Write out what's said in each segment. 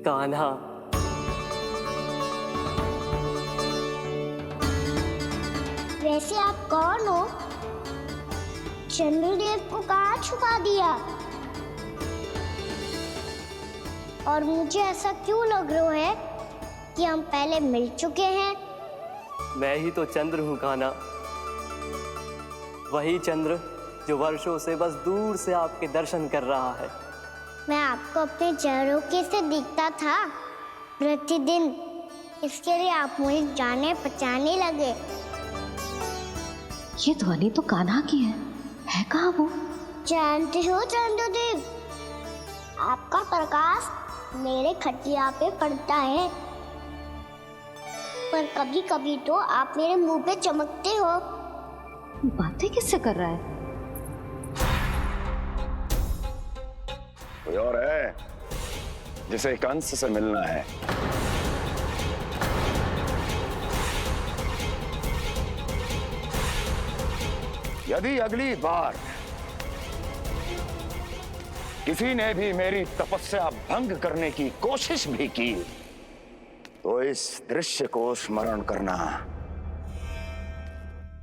कान्हा। वैसे आप कौन हो? चंद्रदेव को कहाँ छुपा दिया? और मुझे ऐसा क्यों लग रहा है कि हम पहले मिल चुके हैं? मैं ही तो चंद्र हूँ कान्हा, वही चंद्र जो वर्षों से बस दूर से आपके दर्शन कर रहा है। मैं आपको अपने झरोखे से दिखता था प्रतिदिन, इसके लिए आप मुझे जाने पहचानने लगे। ये ध्वनि तो कान्हा की है कहाँ वो? जानते हो चंद्रदेव, आपका प्रकाश मेरे खटिया पे पड़ता है, पर कभी कभी तो आप मेरे मुंह पे चमकते हो। बातें किससे कर रहा है? कोई और है जिसे कंस से मिलना है? यदि अगली बार किसी ने भी मेरी तपस्या भंग करने की कोशिश भी की तो इस दृश्य को स्मरण करना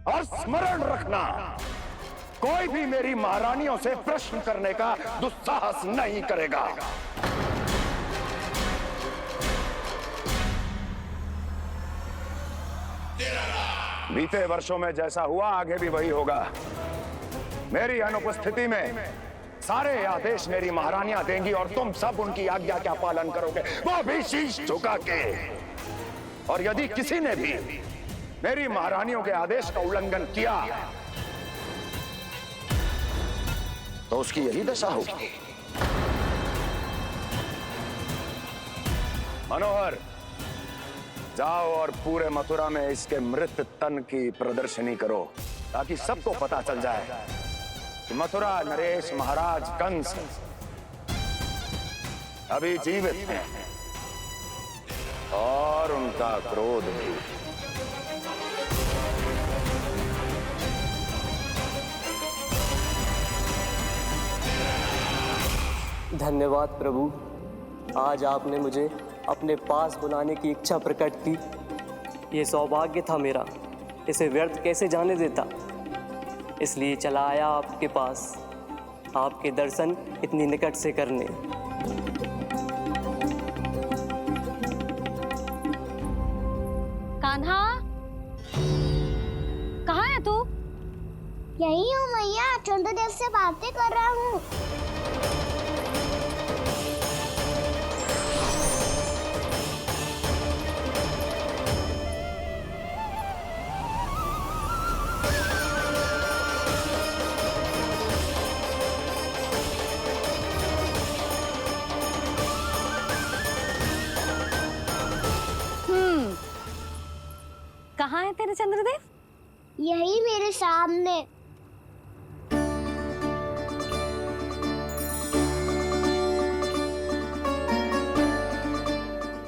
और स्मरण रखना, कोई भी मेरी महारानियों से प्रश्न करने का दुस्साहस नहीं करेगा। बीते वर्षों में जैसा हुआ आगे भी वही होगा। मेरी अनुपस्थिति में सारे आदेश मेरी महारानियां देंगी और तुम सब उनकी आज्ञा का पालन करोगे, वो भी शीश झुका के। और यदि किसी ने भी मेरी महारानियों के आदेश का उल्लंघन किया तो उसकी यही दशा होगी। मनोहर, जाओ और पूरे मथुरा में इसके मृत तन की प्रदर्शनी करो ताकि सबको पता चल जाए कि मथुरा नरेश महाराज कंस अभी जीवित हैं और उनका क्रोध भी। धन्यवाद प्रभु, आज आपने मुझे अपने पास बुलाने की इच्छा प्रकट की। ये सौभाग्य था मेरा, इसे व्यर्थ कैसे जाने देता। इसलिए चला आया आपके पास, आपके दर्शन इतनी निकट से करने। कान्हा, कहाँ है तू? यही हूँ मैया, चंद्रदेव से बातें कर रहा हूँ। कहाँ है तेरे चंद्रदेव? यही मेरे सामने।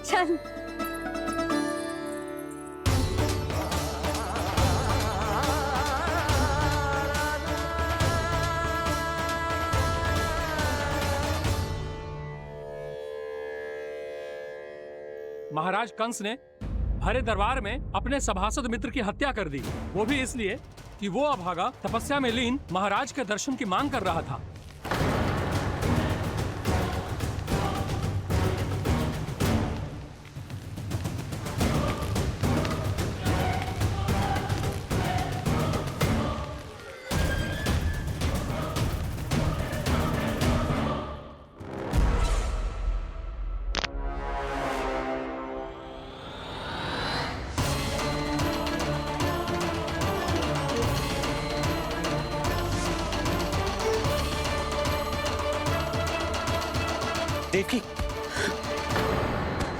चल। महाराज कंस ने भरे दरबार में अपने सभासद मित्र की हत्या कर दी, वो भी इसलिए कि वो अभागा तपस्या में लीन महाराज के दर्शन की मांग कर रहा था। देवकी,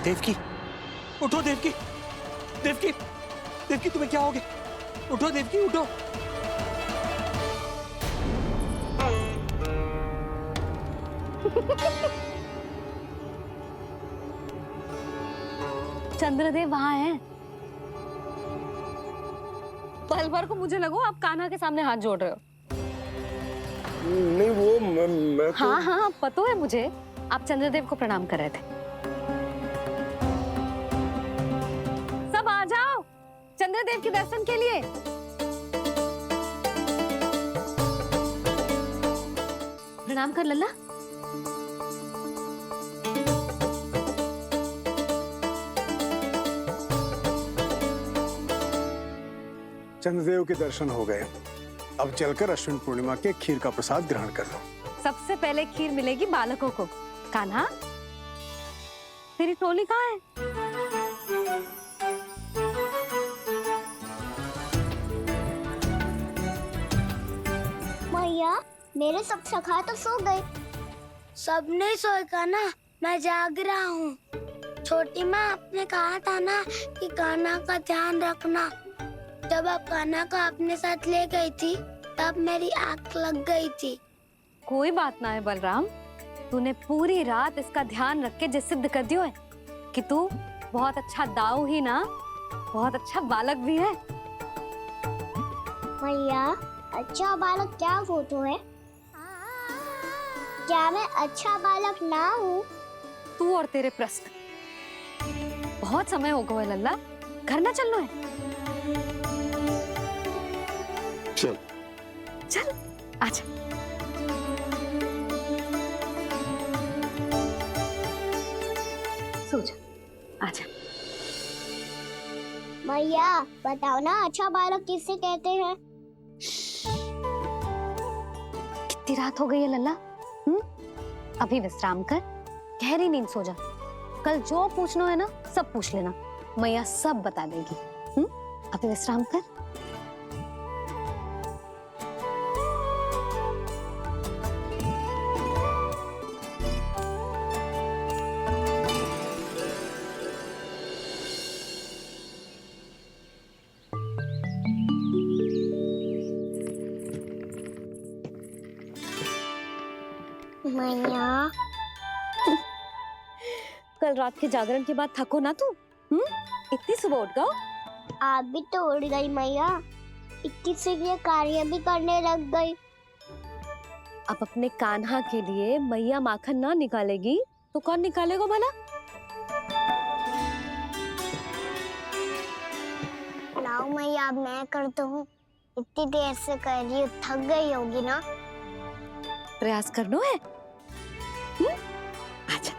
देवकी, उठो देवकी, देवकी, देवकी तुम्हें क्या हो गया? उठो देवकी, उठो। चंद्रदेव वहां हैं। पल भर को मुझे लगो आप कान्हा के सामने हाथ जोड़ रहे हो। नहीं वो मैं तो... हाँ हाँ, पता है मुझे, आप चंद्रदेव को प्रणाम कर रहे थे। चंद्रदेव के दर्शन के लिए। प्रणाम कर लल्ला। चंद्रदेव के दर्शन हो गए, अब चलकर अश्विन पूर्णिमा के खीर का प्रसाद ग्रहण कर लो। सबसे पहले खीर मिलेगी बालकों को। कान्हा, तेरी टोली कहाँ है? मैया, मेरे सब सखा तो सो गए। सब नहीं सोएगा ना, मैं जाग रहा हूँ। छोटी माँ, आपने कहा था ना कि कान्हा का ध्यान रखना। जब आप कान्हा को अपने साथ ले गई थी तब मेरी आँख लग गई थी। कोई बात ना है बलराम, तूने पूरी रात इसका ध्यान रख के जिस सिद्ध कर दियो है कि तू बहुत अच्छा दाऊ ही ना, बहुत अच्छा बालक भी है। मैया, अच्छा बालक क्या फोटो है? क्या मैं अच्छा बालक ना हूँ? तू और तेरे प्रश्न। बहुत समय हो गया लल्ला, घर ना चलना है। चल चल आजा। सो जा, आजा। मैया, बताओ ना, अच्छा बालक किससे कहते हैं? कितनी रात हो गई है लल्ला? अभी विश्राम कर, गहरी नींद सो जा। कल जो पूछना है ना सब पूछ लेना, मैया सब बता देगी। अभी विश्राम कर। मैया, कल रात के जागरण के बाद थको ना तू? इतनी सुबह उठ गओ? आप भी तो उड़ गई मैया। इतनी शीघ्र कार्य भी करने लग गई। अब अपने कान्हा के लिए मैया माखन ना निकालेगी तो कौन निकालेगा भला? लाओ मैया, अब मैं करता हूँ। इतनी देर से कर रही हूँ, थक गई होगी ना। प्रयास करना है। आजा।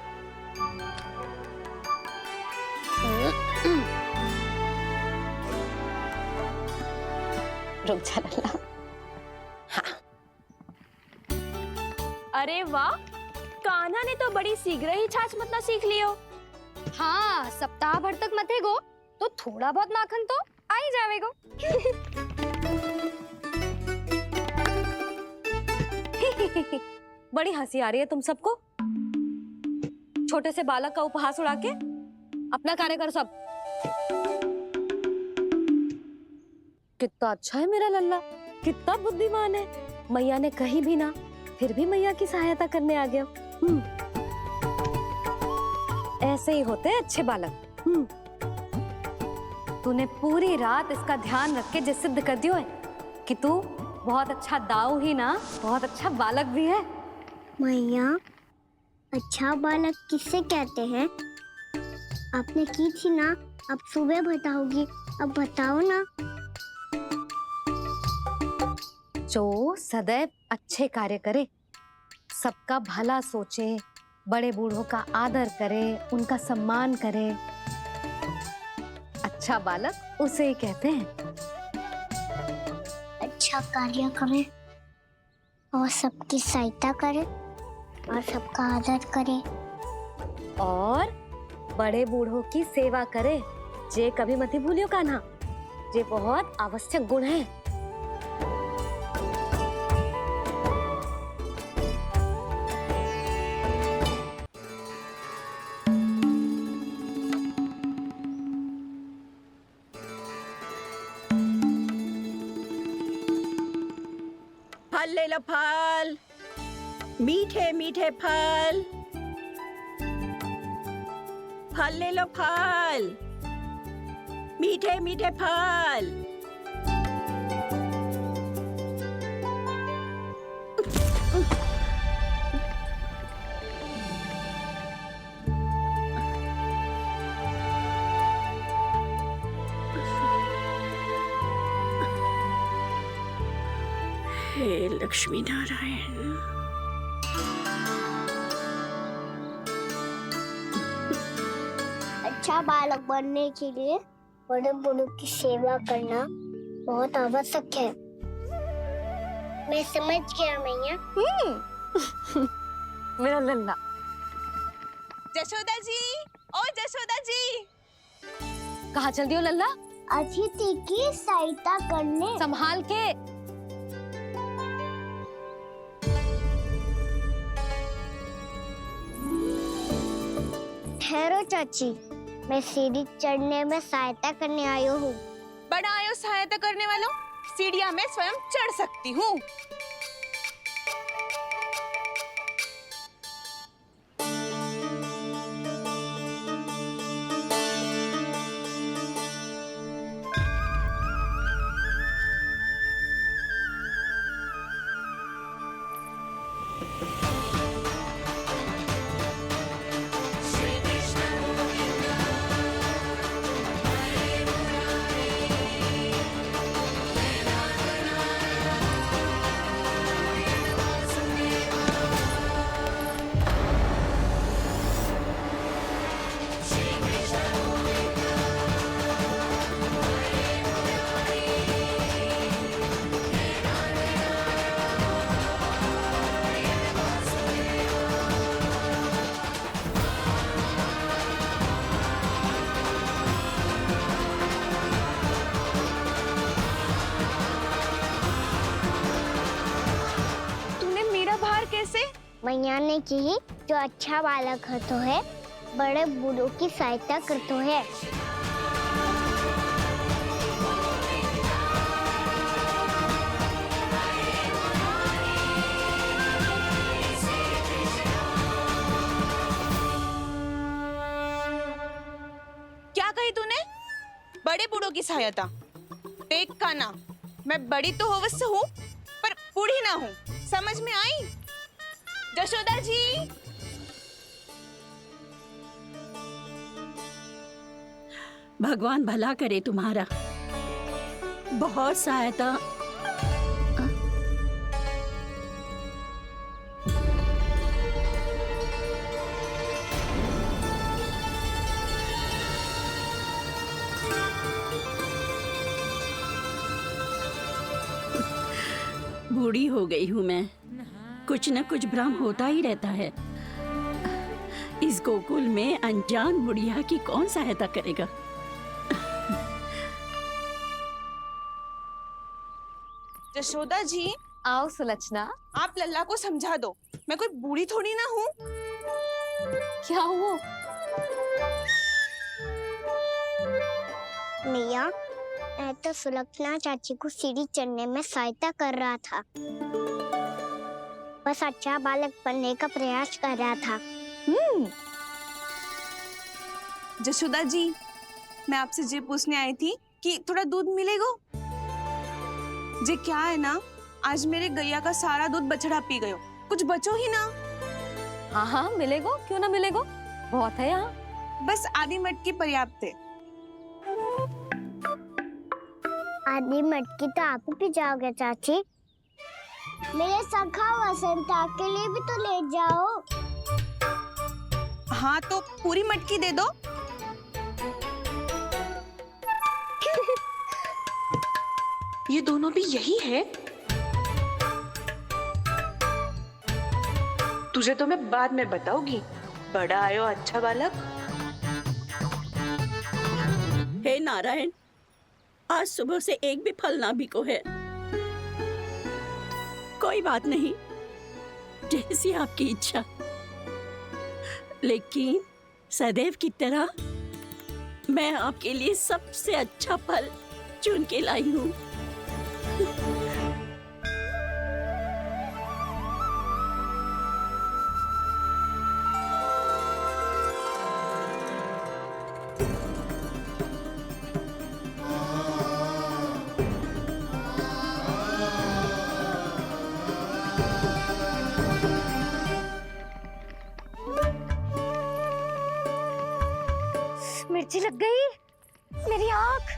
रुक जा लल्ला। हाँ। अरे वाह, कान्हा ने तो बड़ी शीघ्र ही छाछ मतना सीख लियो। हाँ, सप्ताह भर तक मते गो तो थोड़ा बहुत माखन तो आ ही जावेगो। बड़ी हंसी आ रही है तुम सबको। छोटे से बालक का उपहास उड़ा के अपना कार्य कर सब। कितना अच्छा है मेरा लल्ला, कितना बुद्धिमान है। मैया ने कही भी ना, फिर भी मैया की सहायता करने आ गया। ऐसे ही होते हैं अच्छे बालक। तूने पूरी रात इसका ध्यान रख के जिस सिद्ध कर दियो है कि तू बहुत अच्छा दाऊ ही ना, बहुत अच्छा बालक भी है। मैया, अच्छा बालक किससे कहते हैं? आपने की थी ना, अब सुबह बताओगी। अब बताओ ना। जो सदैव अच्छे कार्य करे, सबका भला सोचे, बड़े बूढ़ों का आदर करे, उनका सम्मान करे, अच्छा बालक उसे ही कहते हैं। अच्छा कार्य करे और सबकी सहायता करे और सबका आदर करे और बड़े बूढ़ों की सेवा करे। जे कभी मत ही भूलियो कान्हा, जे बहुत आवश्यक गुण है। फल ले लो, फल, मीठे मीठे फल। फल ले लो, फल, मीठे मीठे फल। हे लक्ष्मी नारायण। अच्छा बालक बनने के लिए बड़े बूढ़ों की सेवा करना बहुत आवश्यक है। मैं समझ गया मैया। मेरा लल्ला। जशोदा जी, ओ जशोदा जी, कहाँ चल दियो लल्ला? अतिथि की सहायता करने। संभाल के। ठहरो चाची, मैं सीढ़ी चढ़ने में सहायता करने आई हूँ। बड़ा आयो सहायता करने वालों, सीढ़ियाँ मैं स्वयं चढ़ सकती हूँ। मैया ने की जो अच्छा बालक होतो है बड़े बूढ़ों की सहायता करतो है। क्या कही तूने? बड़े बूढ़ों की सहायता? देख काना, मैं बड़ी तो अवश्य हूँ पर बूढ़ी ना हूँ, समझ में आई? जशोदा जी, भगवान भला करे तुम्हारा। बहुत सहायता। बूढ़ी हो गई हूँ मैं, कुछ न कुछ भ्रम होता ही रहता है। इस गोकुल में अनजान बुढ़िया की कौन सहायता करेगा? जशोदा जी, आओ सुलक्षणा। आप लल्ला को समझा दो, मैं कोई बूढ़ी थोड़ी ना हूँ। क्या हुआ? मैया, मैं तो सुलक्षणा चाची को सीढ़ी चढ़ने में सहायता कर रहा था, बस अच्छा बालक बनने का प्रयास कर रहा था। जशोदा जी, मैं आपसे ये पूछने आई थी कि थोड़ा दूध मिलेगा? जे क्या है ना, आज मेरे गैया का सारा दूध बछड़ा पी गयो, कुछ बचो ही ना। हाँ हाँ मिलेगो, क्यों ना मिलेगो, बहुत है यहाँ। बस आधी मटकी पर्याप्त है। आधी मटकी तो आप ही पी जाओगे चाची। मेरे सखा वसंता के लिए भी तो ले जाओ। हाँ तो पूरी मटकी दे दो। ये दोनों भी यही है? तुझे तो मैं बाद में बताऊंगी। बड़ा आयो अच्छा बालक। हे नारायण, आज सुबह से एक भी फल ना बिको है। कोई बात नहीं, जैसी आपकी इच्छा, लेकिन सदैव की तरह मैं आपके लिए सबसे अच्छा फल चुन के लाई हूँ। मिर्ची लग गई मेरी आँख।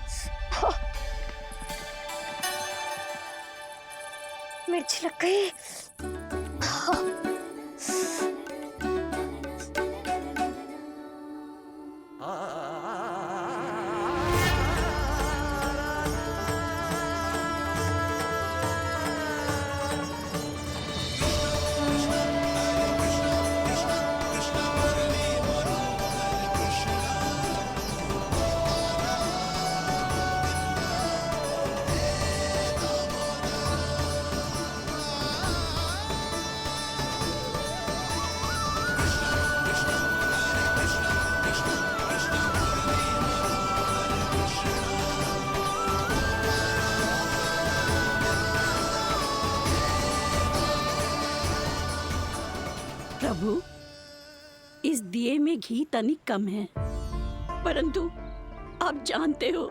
मिर्च लग गई। प्रभु, इस दिए में घी तनिक कम है, परंतु आप जानते हो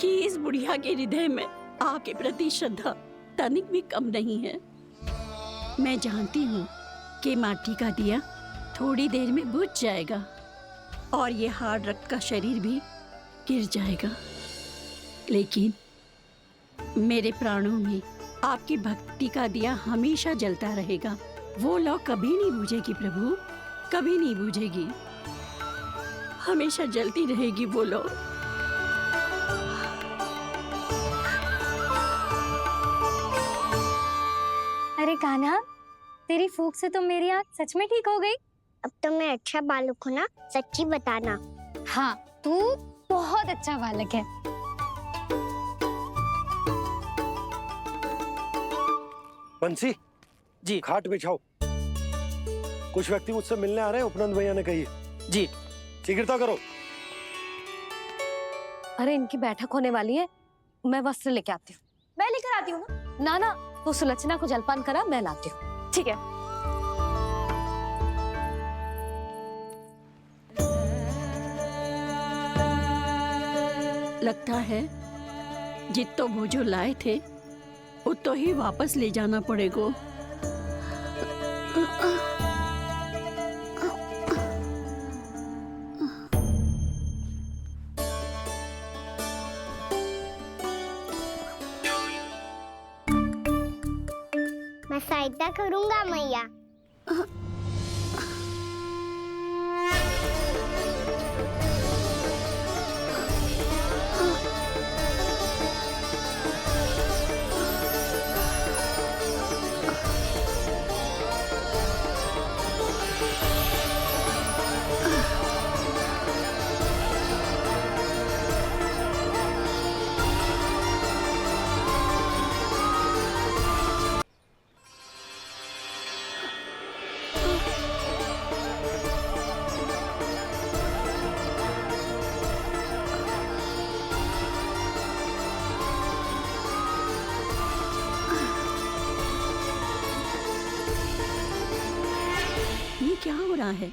कि इस बुढ़िया के हृदय में आपके प्रति श्रद्धा तनिक भी कम नहीं है। मैं जानती हूँ कि माटी का दिया थोड़ी देर में बुझ जाएगा और ये हार्ड रक्त का शरीर भी गिर जाएगा, लेकिन मेरे प्राणों में आपकी भक्ति का दिया हमेशा जलता रहेगा। वो लौ कभी नहीं बुझेगी प्रभु, कभी नहीं बुझेगी, हमेशा जलती रहेगी वो लौ। अरे कान्हा, तेरी फूंक से तो मेरी आँख सच में ठीक हो गई। अब तो मैं अच्छा बालक हूँ ना, सच्ची बताना। हाँ, तू बहुत अच्छा बालक है। बंसी जी। खाट बिछाओ, कुछ व्यक्ति मुझसे मिलने आ रहे हैं, उपनंद भैया ने कही। जी। शीघ्रता करो। अरे इनकी बैठक होने वाली है, मैं वस्त्र लेके आती हूँ। मैं लेकर आती हूँ ना। ना, तो सुलक्षणा को जलपान करा, मैं लाती हूँ। ठीक है। लगता है जितो वो जो लाए थे उतो ही वापस ले जाना पड़ेगा। मैं सहायता करूंगा मैया। ये क्या हो रहा है?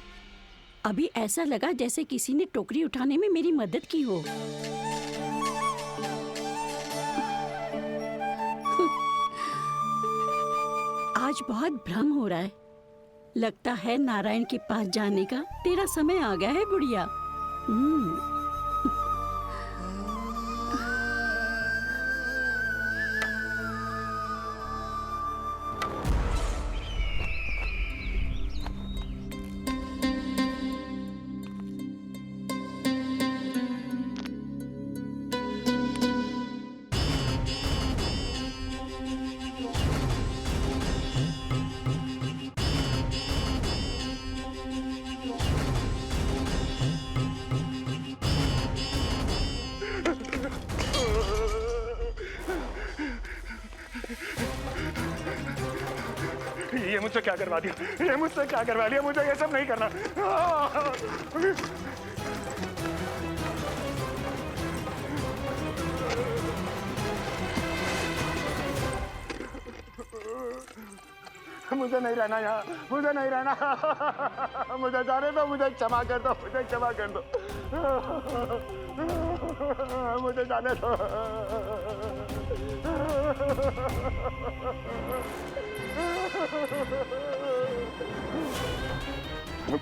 अभी ऐसा लगा जैसे किसी ने टोकरी उठाने में मेरी मदद की हो। आज बहुत भ्रम हो रहा है। लगता है नारायण के पास जाने का तेरा समय आ गया है बुढ़िया। ये मुझसे क्या करवा दिया, ये मुझसे क्या करवा लिया, मुझे ये सब नहीं करना। मुझे नहीं रहना यहाँ, मुझे नहीं रहना, मुझे जाने दो, मुझे क्षमा कर दो, मुझे क्षमा कर दो, मुझे जाने दो।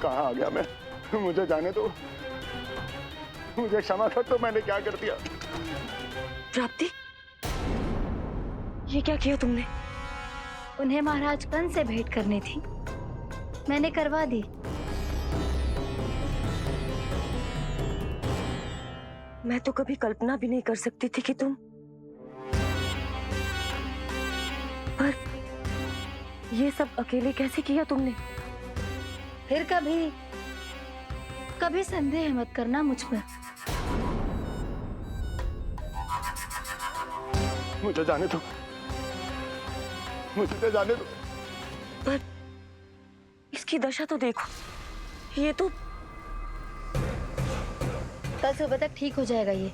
कहाँ आ गया मैं? मुझे जाने दो, मुझे क्षमा कर दो, मैंने क्या कर दिया? प्राप्ति, ये क्या किया तुमने? उन्हें महाराज कंस से भेंट करनी थी, मैंने करवा दी। मैं तो कभी कल्पना भी नहीं कर सकती थी कि तुम, पर ये सब अकेले कैसे किया तुमने? फिर कभी संदेह मत करना मुझ पर। मुझे जाने दो, मुझे तो जाने दो। पर इसकी दशा तो देखो, ये तो कल सुबह तक ठीक हो जाएगा ये।